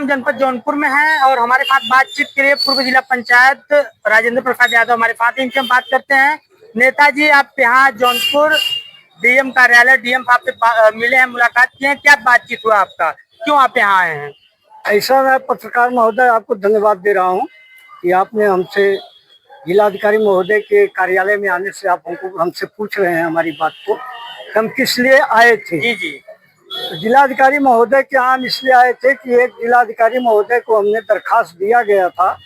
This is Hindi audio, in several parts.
जनपद जौनपुर में हैं और हमारे साथ बातचीत के लिए पूर्व जिला पंचायत राजेंद्र प्रसाद यादव हमारे साथ हैं। इनसे हम बात करते हैं। नेताजी, आप यहाँ जौनपुर डीएम कार्यालय, डीएम साहब से मिले हैं, मुलाकात की है, क्या बातचीत हुआ आपका, क्यों आप यहाँ आए हैं? ऐसा मैं पत्रकार महोदय आपको धन्यवाद दे रहा हूँ कि आपने हमसे जिलाधिकारी महोदय के कार्यालय में आने से आप हमसे पूछ रहे हैं हमारी बात को, हम किस लिए आए थे। जी जी। जिलाधिकारी महोदय के यहाँ हम इसलिए आए थे कि एक जिलाधिकारी महोदय को हमने दरखास्त दिया गया था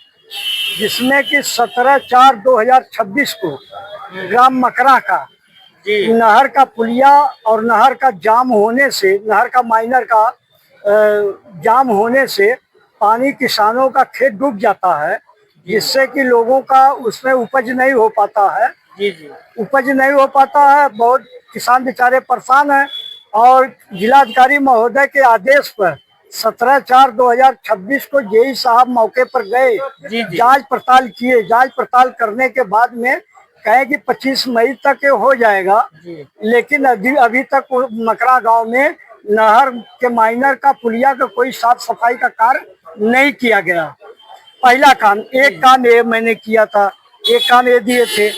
जिसमें कि 17/4/2026 को ग्राम मकरा का नहर का पुलिया और नहर का जाम होने से, नहर का माइनर का जाम होने से पानी किसानों का खेत डूब जाता है, जिससे कि लोगों का उसमें उपज नहीं हो पाता है। जी जी। उपज नहीं हो पाता है, बहुत किसान बेचारे परेशान हैं। और जिलाधिकारी महोदय के आदेश पर 17/4/2026 को जेई साहब मौके पर गए, जांच पड़ताल किए। जांच पड़ताल करने के बाद में कहे कि 25 मई तक ये हो जाएगा, लेकिन अभी तक मकरा गांव में नहर के माइनर का पुलिया का कोई साफ सफाई का कार्य नहीं किया गया। पहला काम, एक काम ये मैंने किया था, एक काम ये दिए थे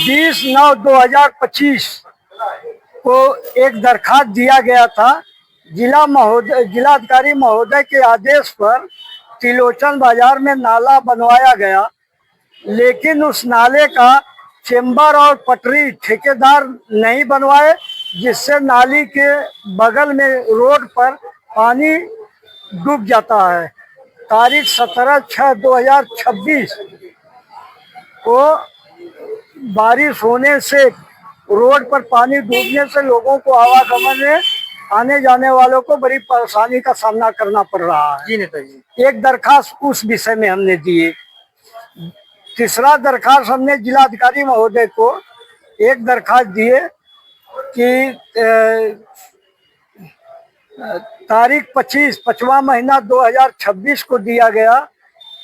20/9/2025 को एक दरखास्त दिया गया था। जिलाधिकारी महोदय के आदेश पर तिलोचन बाजार में नाला बनवाया गया, लेकिन उस नाले का चेंबर और पटरी ठेकेदार नहीं बनवाए, जिससे नाली के बगल में रोड पर पानी डूब जाता है। तारीख 17/6/2026 को बारिश होने से रोड पर पानी डूबने से लोगों को आवागमन में आने जाने वालों को बड़ी परेशानी का सामना करना पड़ रहा है। जी नेताजी, एक दरखास्त उस विषय में हमने दिए। तीसरा दरखास्त हमने जिलाधिकारी महोदय को एक दरखास्त दिए कि तारीख 5वां महीना 2026 को दिया गया,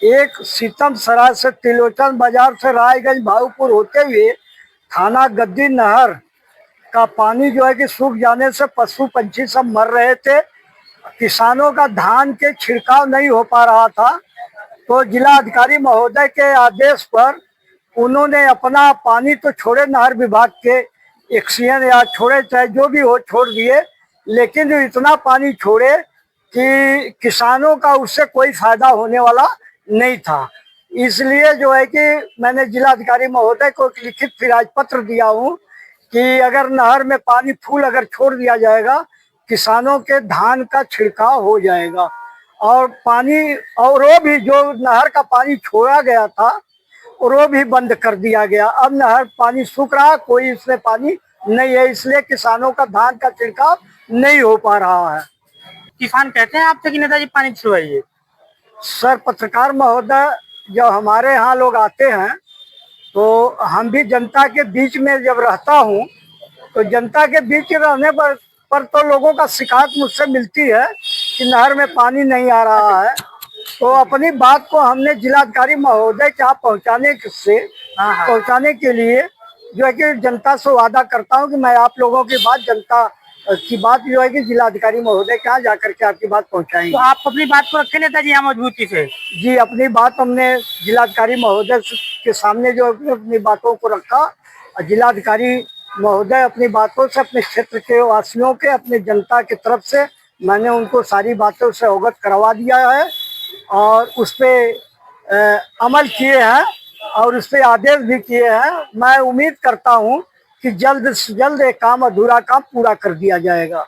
एक सीतम सराय से तिलोचन बाजार से रायगंज भाऊपुर होते हुए थाना गद्दी नहर का पानी जो है कि सूख जाने से पशु पंछी सब मर रहे थे। किसानों का धान के छिड़काव नहीं हो पा रहा था, तो जिलाधिकारी महोदय के आदेश पर उन्होंने अपना पानी तो छोड़े, नहर विभाग के एक्सीएन या छोड़े, चाहे जो भी हो छोड़ दिए, लेकिन जो इतना पानी छोड़े कि किसानों का उससे कोई फायदा होने वाला नहीं था। इसलिए जो है कि मैंने जिलाधिकारी महोदय को लिखित फिराज पत्र दिया हूँ कि अगर नहर में पानी फूल अगर छोड़ दिया जाएगा, किसानों के धान का छिड़काव हो जाएगा। और पानी और वो भी जो नहर का पानी छोड़ा गया था वो भी बंद कर दिया गया। अब नहर पानी सूख रहा, कोई इसमें पानी नहीं है, इसलिए किसानों का धान का छिड़काव नहीं हो पा रहा है। किसान कहते हैं आपसे कि नेताजी पानी छुड़वाइए। सर पत्रकार महोदय, जब हमारे यहाँ लोग आते हैं तो हम भी जनता के बीच में जब रहता हूँ, तो जनता के बीच रहने पर तो लोगों का शिकायत मुझसे मिलती है कि नहर में पानी नहीं आ रहा है। तो अपनी बात को हमने जिलाधिकारी महोदय के यहाँ पहुँचाने के लिए जो है कि जनता से वादा करता हूँ कि मैं आप लोगों की बात, जनता की बात जो है कि जिलाधिकारी महोदय के यहाँ जाकर के आपकी बात पहुँचाएंगे। तो आप अपनी बात को रखे नेताजी यहाँ मजबूती से? जी, अपनी बात हमने जिलाधिकारी महोदय के सामने जो अपनी बातों को रखा, और जिलाधिकारी महोदय अपनी बातों से अपने क्षेत्र के वासियों के, अपने जनता की तरफ से मैंने उनको सारी बातों से अवगत करवा दिया है और उस पर अमल किए हैं और उस पर आदेश भी किए हैं। मैं उम्मीद करता हूं कि जल्द से जल्द एक काम, अधूरा काम पूरा कर दिया जाएगा।